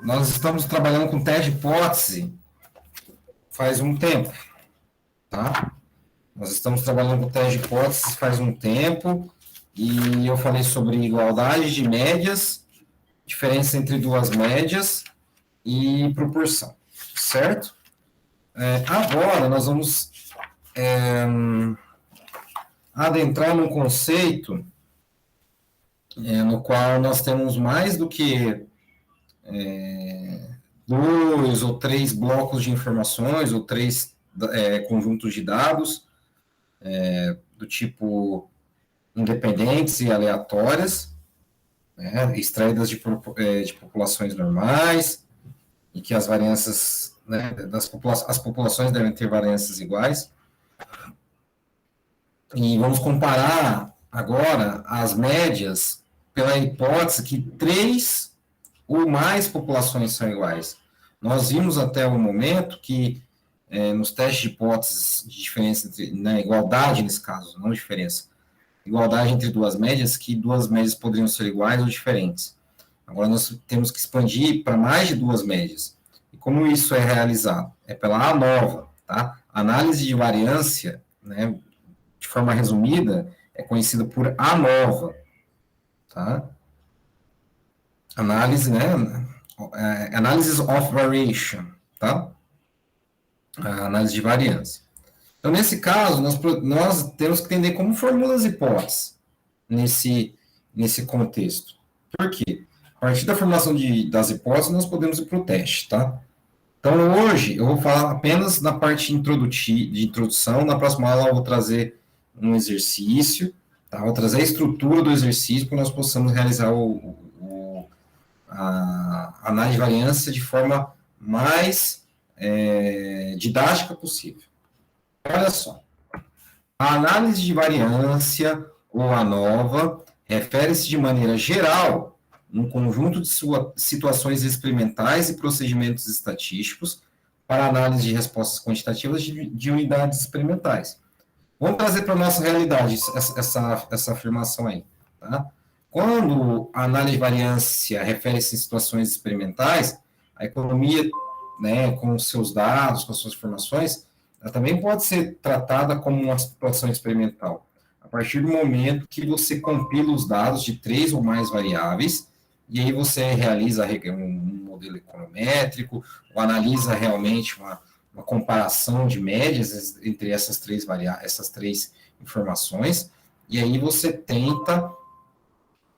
nós estamos trabalhando com teste de hipótese faz um tempo, tá? Nós estamos trabalhando com teste de hipótese faz um tempo e eu falei sobre igualdade de médias, diferença entre duas médias e proporção, certo? Agora nós vamos adentrar num conceito no qual nós temos mais do que dois ou três blocos de informações ou três conjuntos de dados do tipo independentes e aleatórias, né, extraídas de populações normais e que as variâncias, né, as populações devem ter variâncias iguais. E vamos comparar agora as médias pela hipótese que três ou mais populações são iguais. Nós vimos até o momento que nos testes de hipóteses de diferença entre, igualdade nesse caso, não diferença, igualdade entre duas médias, que duas médias poderiam ser iguais ou diferentes. Agora nós temos que expandir para mais de duas médias. E como isso é realizado? É pela ANOVA, tá? Análise de variância, né, de forma resumida, é conhecida por ANOVA, tá? Análise, né? Analysis of Variation, tá? A análise de variância. Então, nesse caso, nós temos que entender como formula as hipóteses nesse contexto. Por quê? A partir da formulação das hipóteses, nós podemos ir para o teste, tá? Então, hoje, eu vou falar apenas na parte de introdução. Na próxima aula, eu vou trazer um exercício, tá? Vou trazer a estrutura do exercício para que nós possamos realizar a análise de variância de forma mais didática possível. Olha só. A análise de variância, ou ANOVA, refere-se de maneira geral um conjunto de situações experimentais e procedimentos estatísticos para análise de respostas quantitativas de unidades experimentais. Vamos trazer para a nossa realidade essa afirmação aí. Tá? Quando a análise de variância refere-se a situações experimentais, a economia, né, com os seus dados, com as suas informações, ela também pode ser tratada como uma situação experimental, a partir do momento que você compila os dados de três ou mais variáveis, e aí você realiza um modelo econométrico, ou analisa realmente uma comparação de médias entre essas três informações, e aí você tenta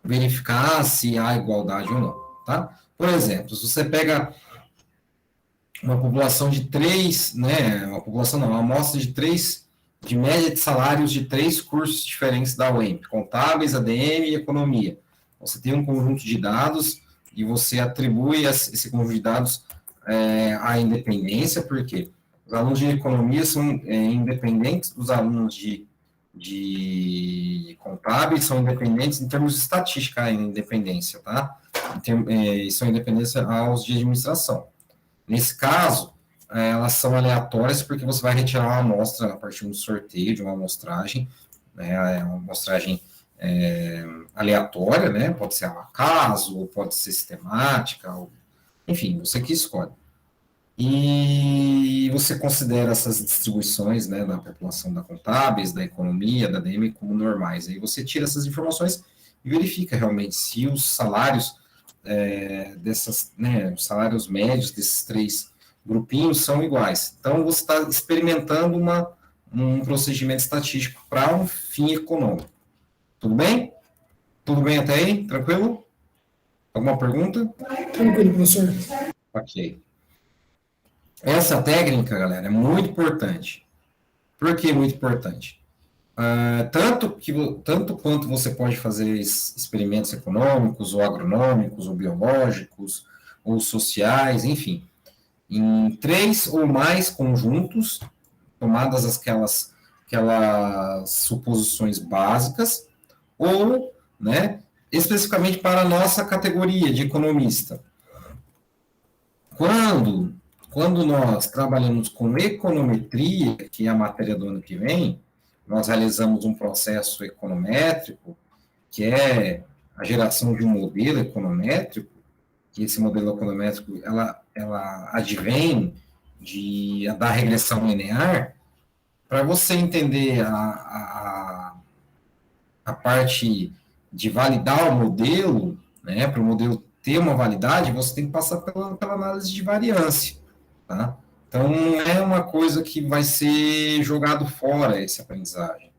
verificar se há igualdade ou não, tá? Por exemplo, se você pega uma população de três, né, uma amostra de média de salários de três cursos diferentes da UEMP, contábeis, ADM e economia. Você tem um conjunto de dados e você atribui esse conjunto de dados à independência, porque os alunos de economia são independentes dos alunos de contábeis, são independentes em termos de estatística, a independência, tá? São independentes aos de administração. Nesse caso, elas são aleatórias porque você vai retirar uma amostra a partir de um sorteio, de uma amostragem, né, uma amostragem aleatória, né, pode ser ao acaso, ou pode ser sistemática, enfim, você que escolhe. E você considera essas distribuições, né, da população da contábeis, da economia, da DM como normais. Aí você tira essas informações e verifica realmente se os salários os salários médios desses três grupinhos são iguais. Então, você está experimentando um procedimento estatístico para um fim econômico. Tudo bem? Tudo bem até aí? Tranquilo? Alguma pergunta? Tranquilo, professor. Ok. Essa técnica, galera, é muito importante. Por que muito importante? Tanto quanto você pode fazer experimentos econômicos, ou agronômicos, ou biológicos, ou sociais, enfim, em três ou mais conjuntos, tomadas aquelas suposições básicas, ou, né, especificamente para a nossa categoria de economista. Quando nós trabalhamos com econometria, que é a matéria do ano que vem, nós realizamos um processo econométrico, que é a geração de um modelo econométrico, que esse modelo econométrico, ela advém da regressão linear, para você entender a parte de validar o modelo, né, para o modelo ter uma validade, você tem que passar pela análise de variância, tá? Então, não é uma coisa que vai ser jogado fora, essa aprendizagem.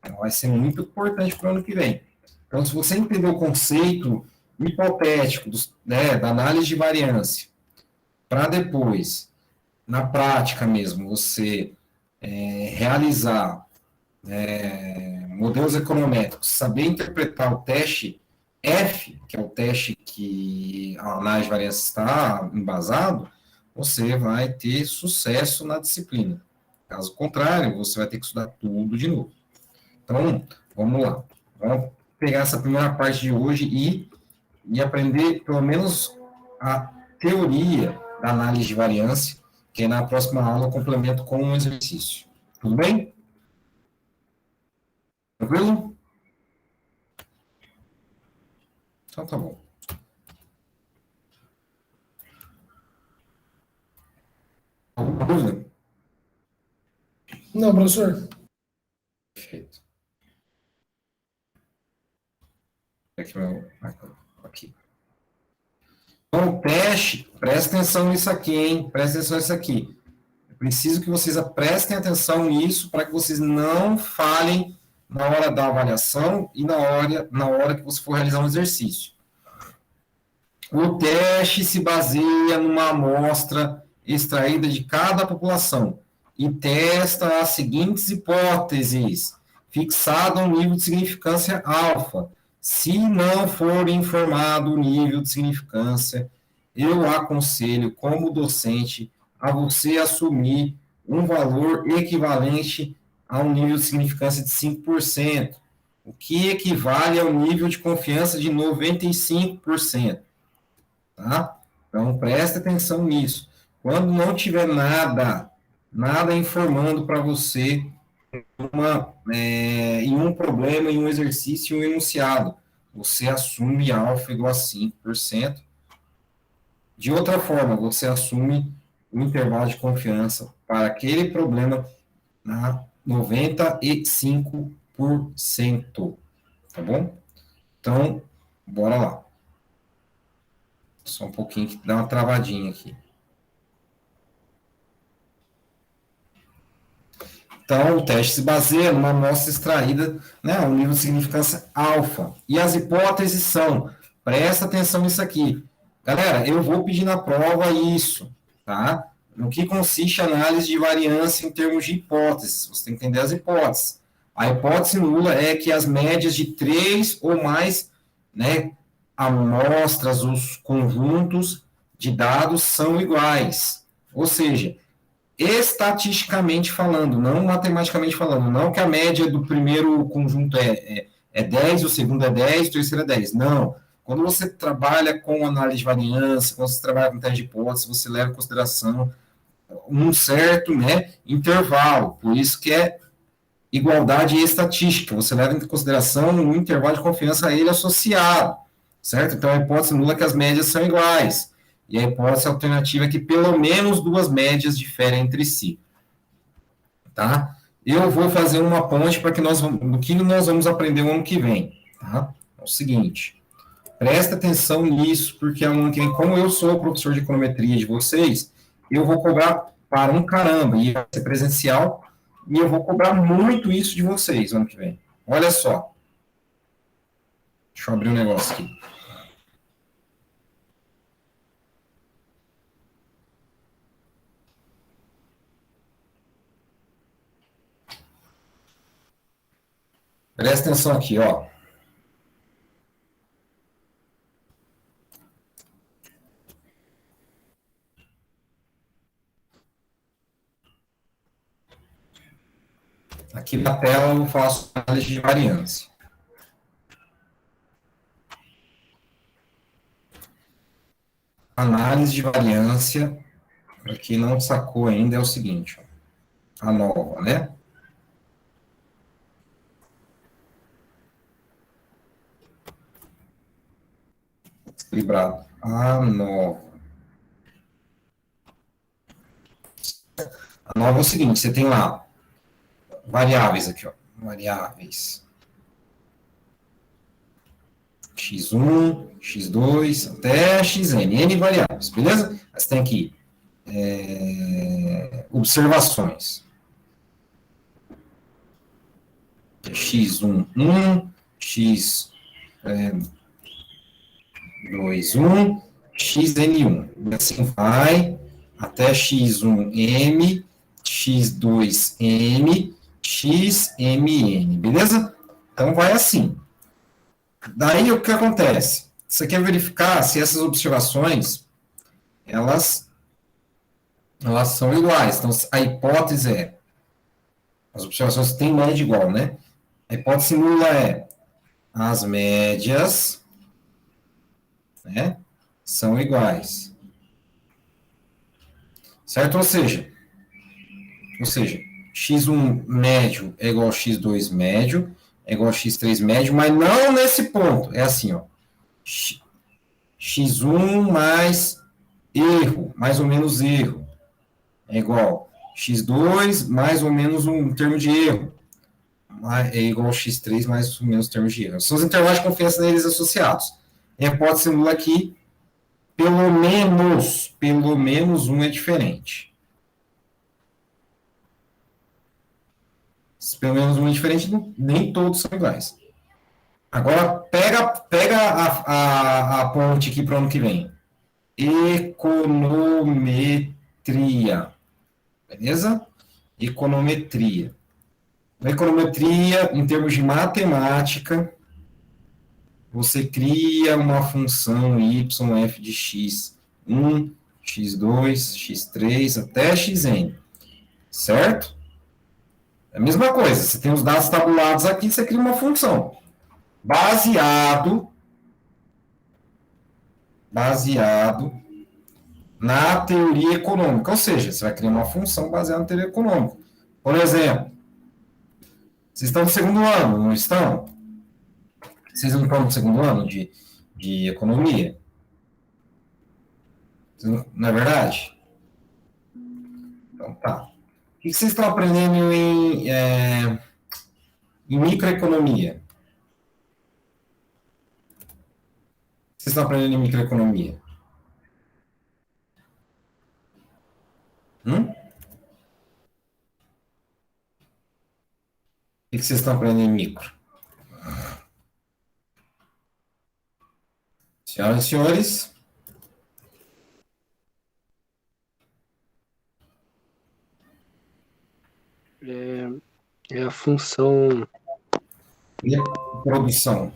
Então, vai ser muito importante para o ano que vem. Então, se você entender o conceito hipotético da análise de variância, para depois, na prática mesmo, você realizar modelos econométricos, saber interpretar o teste F, que é o teste que a análise de variância está embasado, você vai ter sucesso na disciplina. Caso contrário, você vai ter que estudar tudo de novo. Então, vamos lá. Vamos pegar essa primeira parte de hoje e aprender, pelo menos, a teoria da análise de variância, que na próxima aula eu complemento com um exercício. Tudo bem? Tranquilo? Então tá bom. Alguma dúvida? Não, professor. Perfeito. Aqui. Então, o teste, presta atenção nisso aqui, hein? Presta atenção nisso aqui. Eu preciso que vocês prestem atenção nisso para que vocês não falhem na hora da avaliação e na hora que você for realizar um exercício. O teste se baseia numa amostra extraída de cada população e testa as seguintes hipóteses, fixado um nível de significância alfa. Se não for informado o nível de significância, eu aconselho, como docente, a você assumir um valor equivalente a um nível de significância de 5%, o que equivale ao nível de confiança de 95%. Tá? Então, preste atenção nisso. Quando não tiver nada informando para você em um problema, em um exercício, em um enunciado, você assume alfa igual a 5%. De outra forma, você assume o intervalo de confiança para aquele problema na 95%. Tá bom? Então, bora lá. Só um pouquinho que dá uma travadinha aqui. Então, o teste se baseia numa amostra extraída, né, um nível de significância alfa. E as hipóteses são, presta atenção nisso aqui. Galera, eu vou pedir na prova isso, tá? No que consiste a análise de variância em termos de hipóteses. Você tem que entender as hipóteses. A hipótese nula é que as médias de 3 ou mais, né, amostras, os conjuntos de dados são iguais. Ou seja, estatisticamente falando, não matematicamente falando, não que a média do primeiro conjunto é 10, o segundo é 10, o terceiro é 10. Não. Quando você trabalha com análise de variância, quando você trabalha com teste de hipótese, você leva em consideração um certo, né, intervalo. Por isso que é igualdade estatística. Você leva em consideração um intervalo de confiança a ele associado, certo? Então, a hipótese nula é que as médias são iguais. E a hipótese alternativa é que pelo menos duas médias diferem entre si. Tá? Eu vou fazer uma ponte para que nós vamos aprender o ano que vem. Tá? É o seguinte, presta atenção nisso, porque ano que vem, como eu sou o professor de econometria de vocês, eu vou cobrar para um caramba, e vai ser presencial, e eu vou cobrar muito isso de vocês ano que vem. Olha só. Deixa eu abrir um negócio aqui. Presta atenção aqui, ó. Aqui na tela eu faço análise de variância. Análise de variância, para quem não sacou ainda, é o seguinte, ó, a nova, né? Equilibrado. A nova. A nova é o seguinte, você tem lá variáveis aqui, ó. Variáveis. x1, x2, até xn, n variáveis, beleza? Você tem aqui observações. x1, 1, x2, 1, xn1. E assim vai até x1m, x2m, xmn, beleza? Então vai assim. Daí o que acontece? Você quer verificar se essas observações elas são iguais. Então a hipótese é as observações têm média igual, né? A hipótese nula é as médias, né, são iguais. Certo? Ou seja, x1 médio é igual a x2 médio, é igual a x3 médio, mas não nesse ponto. É assim, ó. x1 mais erro, mais ou menos erro, é igual a x2 mais ou menos um termo de erro, é igual a x3 mais ou menos termos de erro. São os intervalos de confiança deles associados. A hipótese nula aqui, pelo menos um é diferente. Se pelo menos um é diferente, nem todos são iguais. Agora, pega a ponte aqui para o ano que vem. Econometria. Beleza? Econometria. Na econometria, em termos de matemática, você cria uma função y f de x1, x2, x3 até xn. Certo? É a mesma coisa. Você tem os dados tabulados aqui, você cria uma função. Baseado na teoria econômica. Ou seja, você vai criar uma função baseada na teoria econômica. Por exemplo, vocês estão no segundo ano, não estão? Vocês não estão no segundo ano de economia? Não é verdade? Então tá. O que vocês estão aprendendo em microeconomia? Vocês estão aprendendo em microeconomia? O que vocês estão aprendendo em micro? Senhoras e senhores, É a função. e a produção?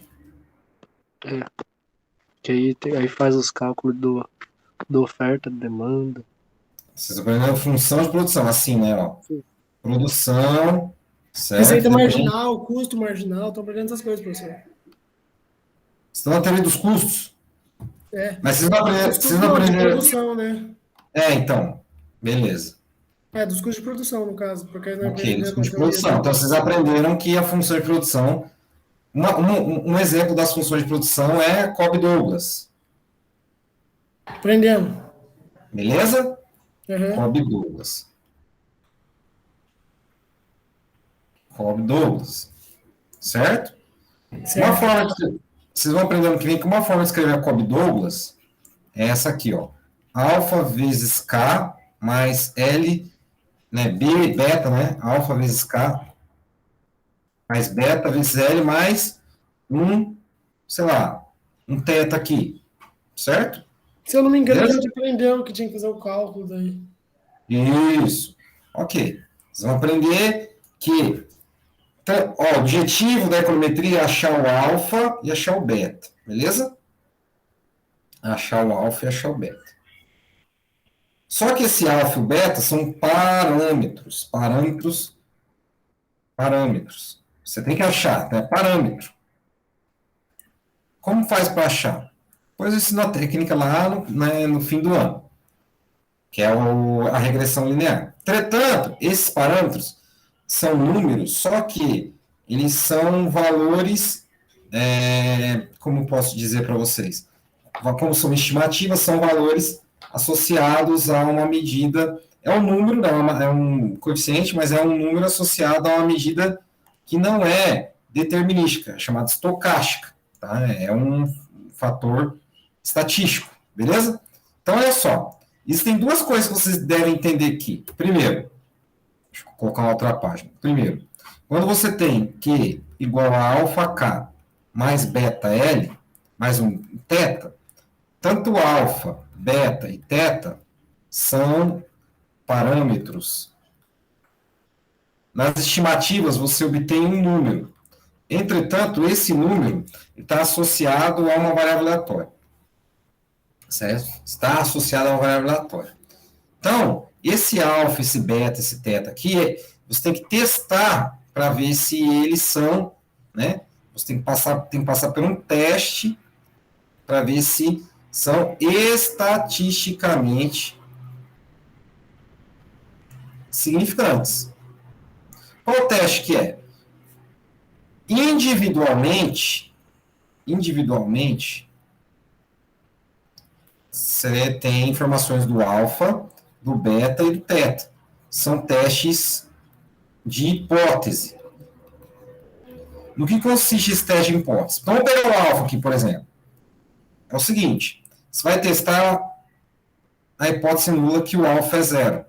Que aí faz os cálculos do oferta, demanda. Vocês aprenderam função de produção, assim, né? Ó. Produção, certo? Receita marginal, custo marginal, estão aprendendo essas coisas, professor. Vocês estão na teoria dos custos? É. Mas vocês não aprenderam. Vocês não aprenderam. De produção, né? Então, beleza. Dos custos de produção, no caso. Porque não Ok, dos custos de produção. Então, vocês aprenderam que a função de produção. Um exemplo das funções de produção é Cobb-Douglas. Aprendemos. Beleza? Uhum. Cobb-Douglas. Cobb-Douglas. Certo? Uma forma de, vocês vão aprender no que vem que uma forma de escrever a Cobb-Douglas é essa aqui, ó. Alfa vezes K mais L, né? B, beta, né? Alfa vezes K mais beta vezes L mais sei lá, um teta aqui. Certo? Se eu não me engano, a gente aprendeu que tinha que fazer o cálculo daí. Isso. Ok. Vocês vão aprender que o objetivo da econometria é achar o alfa e achar o beta. Beleza? Achar o alfa e achar o beta. Só que esse alfa e o beta são parâmetros. Parâmetros. Você tem que achar, né? Parâmetro. Como faz para achar? Pois eu ensino a técnica lá no fim do ano, que é a regressão linear. Entretanto, esses parâmetros são números, só que eles são valores, como posso dizer para vocês? como são estimativas, são valores associados a uma medida, é um número, é um coeficiente, mas é um número associado a uma medida que não é determinística, é chamada estocástica, tá? É um fator estatístico, beleza? Então, olha só, existem duas coisas que vocês devem entender aqui. Primeiro, deixa eu colocar uma outra página. Primeiro, quando você tem Q igual a alfa K mais beta L, mais um θ, tanto alfa, beta e θ são parâmetros. Nas estimativas, você obtém um número. Entretanto, esse número está associado a uma variável aleatória. Certo? Está associado a uma variável aleatória. Então, esse alfa, esse beta, esse θ aqui, você tem que testar para ver se eles são, né? Você tem que passar por um teste para ver se são estatisticamente significantes. Qual o teste que é? Individualmente, você tem informações do alfa, do beta e do θ. São testes de hipótese. No que consiste esse teste de hipótese? Vamos pegar o alfa aqui, por exemplo. É o seguinte, você vai testar a hipótese nula que o alfa é zero.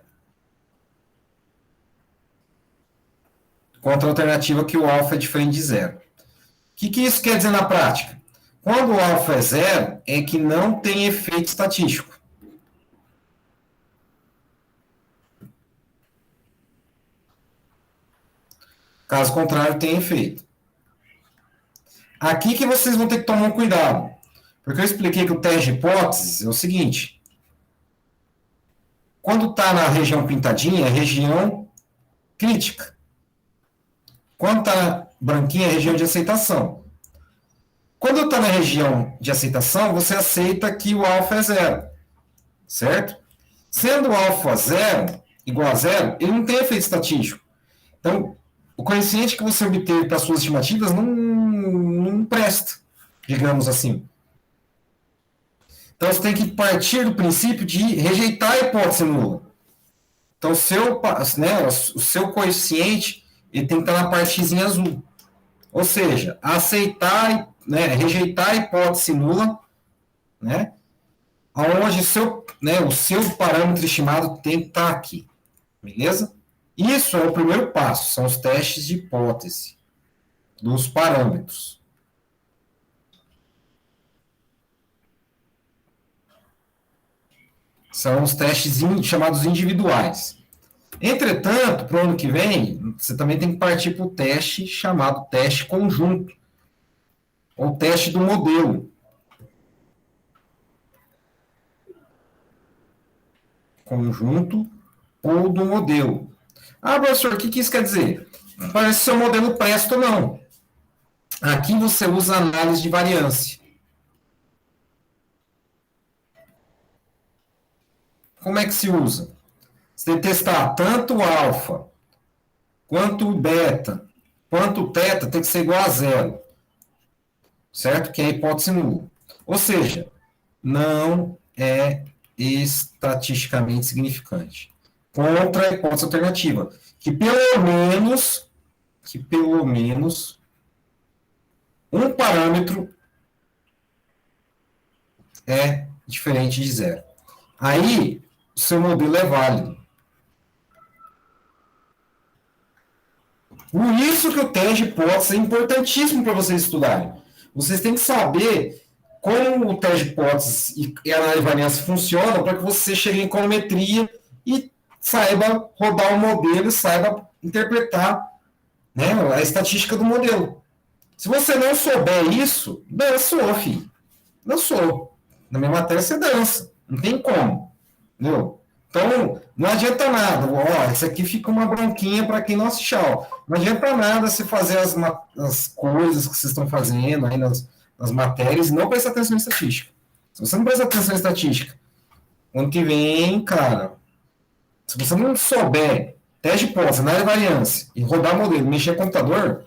Contra a alternativa que o alfa é diferente de zero. O que isso quer dizer na prática? Quando o alfa é zero, é que não tem efeito estatístico. Caso contrário, tem efeito. Aqui que vocês vão ter que tomar um cuidado. Porque eu expliquei que o teste de hipóteses é o seguinte. Quando está na região pintadinha, é região crítica. Quando está branquinha, é região de aceitação. Quando está na região de aceitação, você aceita que o alfa é zero. Certo? Sendo o alfa zero, igual a zero, ele não tem efeito estatístico. Então, o coeficiente que você obteve para suas estimativas não presta, digamos assim. Então, você tem que partir do princípio de rejeitar a hipótese nula. Então, o seu coeficiente ele tem que estar na partezinha azul. Ou seja, aceitar, rejeitar a hipótese nula, onde o seu parâmetro estimado tem que estar aqui. Beleza? Isso é o primeiro passo, são os testes de hipótese dos parâmetros. São os testes chamados individuais. Entretanto, para o ano que vem, você também tem que partir para o teste chamado teste conjunto, ou teste do modelo. Conjunto ou do modelo. Ah, professor, o que isso quer dizer? Parece se o modelo presta ou não. Aqui você usa análise de variância. Como é que se usa? Você tem que testar tanto o alfa, quanto o beta, quanto o θ tem que ser igual a zero. Certo? Que é a hipótese nula. Ou seja, não é estatisticamente significante. Contra a hipótese alternativa. Que pelo menos um parâmetro é diferente de zero. Aí, o seu modelo é válido. Por isso que o teste de hipótese é importantíssimo para vocês estudarem. Vocês têm que saber como o teste de hipótese e a análise de variância funcionam para que você chegue em econometria e saiba rodar o modelo e saiba interpretar a estatística do modelo. Se você não souber isso, dançou, filho. Dançou. Na minha matéria você dança. Não tem como. Entendeu? Então, não adianta nada. Isso aqui fica uma bronquinha para quem não assiste aula. Não adianta nada você fazer as coisas que vocês estão fazendo aí nas matérias e não prestar atenção em estatística. Se você não prestar atenção em estatística, ano que vem, cara, se você não souber teste de hipótese, análise de variância e rodar modelo, mexer no computador,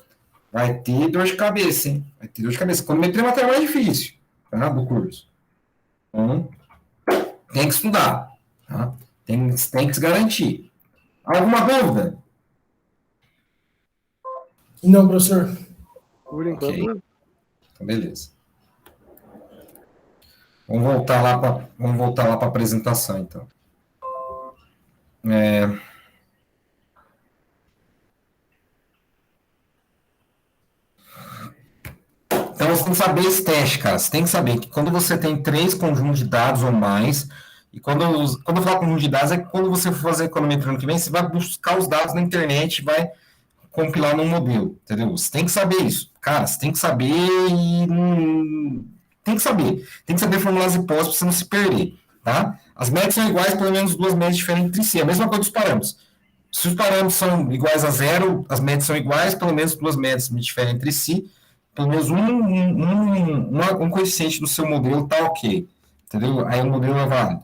vai ter dor de cabeça, hein? Vai ter dor de cabeça. Econometria é a matéria mais difícil, tá? Do curso. Então, tem que estudar, tá? Tem que se garantir. Alguma dúvida? Não, professor. Por enquanto, Ok. Então, beleza. Vamos voltar lá para a apresentação, então. Então, você tem que saber esse teste, cara. Você tem que saber que quando você tem 3 conjuntos de dados ou mais, e quando eu falo conjunto de dados, é que quando você for fazer econometria ano que vem, você vai buscar os dados na internet e vai compilar num modelo, entendeu? Você tem que saber isso. Cara, você tem que saber e... Tem que saber. Tem que saber formular as hipóteses para você não se perder, tá? As médias são iguais, pelo menos 2 médias diferentes entre si. A mesma coisa dos parâmetros. Se os parâmetros são iguais a 0, as médias são iguais, pelo menos 2 médias diferem entre si, pelo menos um coeficiente do seu modelo está ok, entendeu? Aí o modelo é válido,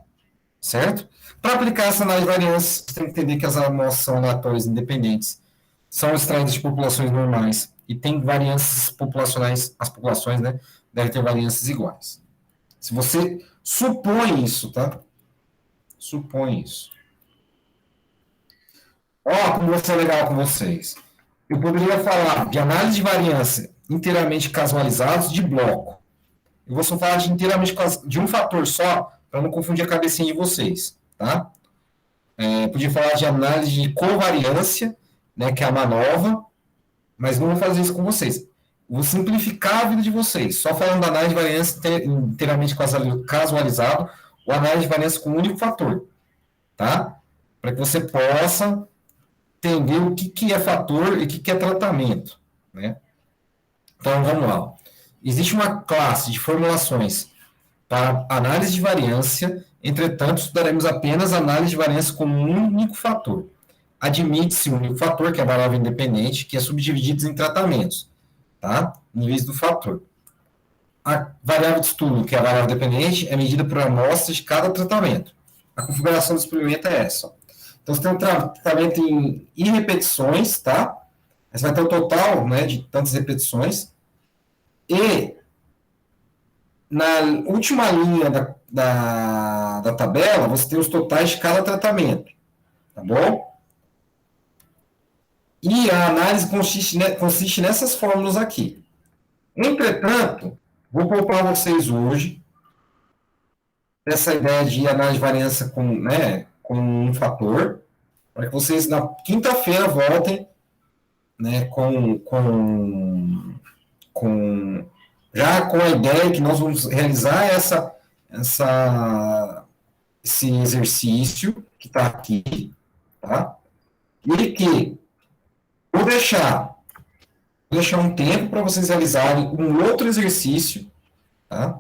certo? Para aplicar essa análise de variância, você tem que entender que as amostras são aleatórias independentes, são extraídas de populações normais e tem variâncias populacionais, as populações, né, devem ter variâncias iguais. Se você supõe isso, tá? Supõe isso. Ó, como vai ser legal com vocês. Eu poderia falar de análise de variância inteiramente casualizados de bloco. Eu vou só falar de inteiramente de um fator só, para não confundir a cabecinha de vocês, tá? Podia falar de análise de covariância, né, que é a MANOVA, mas não vou fazer isso com vocês. Vou simplificar a vida de vocês, só falando da análise de variância inteiramente casualizado, ou análise de variância com um único fator, tá? Para que você possa entender o que é fator e o que é tratamento, né? Então, vamos lá. Existe uma classe de formulações para análise de variância, entretanto, estudaremos apenas análise de variância com um único fator. Admite-se um único fator, que é a variável independente, que é subdividido em tratamentos, tá? Níveis do fator. A variável de estudo, que é a variável dependente, é medida por amostra de cada tratamento. A configuração do experimento é essa, ó. Então, você tem um tratamento em repetições, tá? Você vai ter o total, né, de tantas repetições. E, na última linha da tabela, você tem os totais de cada tratamento. Tá bom? E a análise consiste nessas fórmulas aqui. Entretanto, vou poupar vocês hoje essa ideia de análise de variância com um fator, para que vocês na quinta-feira voltem, né, já com a ideia que nós vamos realizar esse exercício que está aqui, tá? E que vou deixar um tempo para vocês realizarem um outro exercício, tá?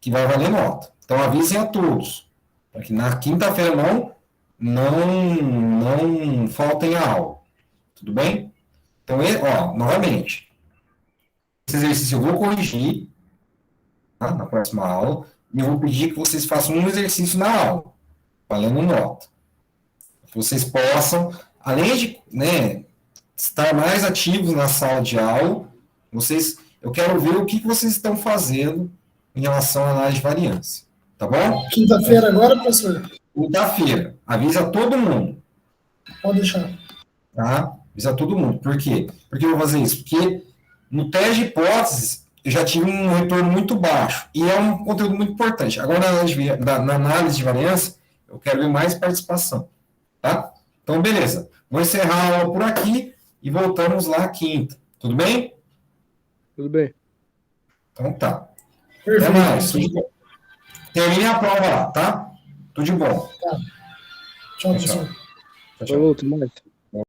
Que vai valer nota. Então avisem a todos, para que na quinta-feira não faltem a aula. Tudo bem? Então, novamente, esse exercício eu vou corrigir, tá? Na próxima aula, e eu vou pedir que vocês façam um exercício na aula, valendo nota. Que vocês possam, além de, né, estar mais ativos na sala de aula, eu quero ver o que vocês estão fazendo em relação à análise de variância. Tá bom? Quinta-feira agora, professor? Quinta-feira. Avisa todo mundo. Pode deixar. Tá? Avisa todo mundo. Por quê? Por que eu vou fazer isso? Porque no teste de hipóteses, eu já tive um retorno muito baixo. E é um conteúdo muito importante. Agora, na análise de variância, eu quero ver mais participação. Tá? Então, beleza. Vou encerrar a aula por aqui e voltamos lá quinta. Tudo bem? Tudo bem. Então tá. Perfeito. Até mais. Termine a prova lá, tá? Tudo de bom. Tá. Tchau, professor. Tchau, tchau. Falou, até mais.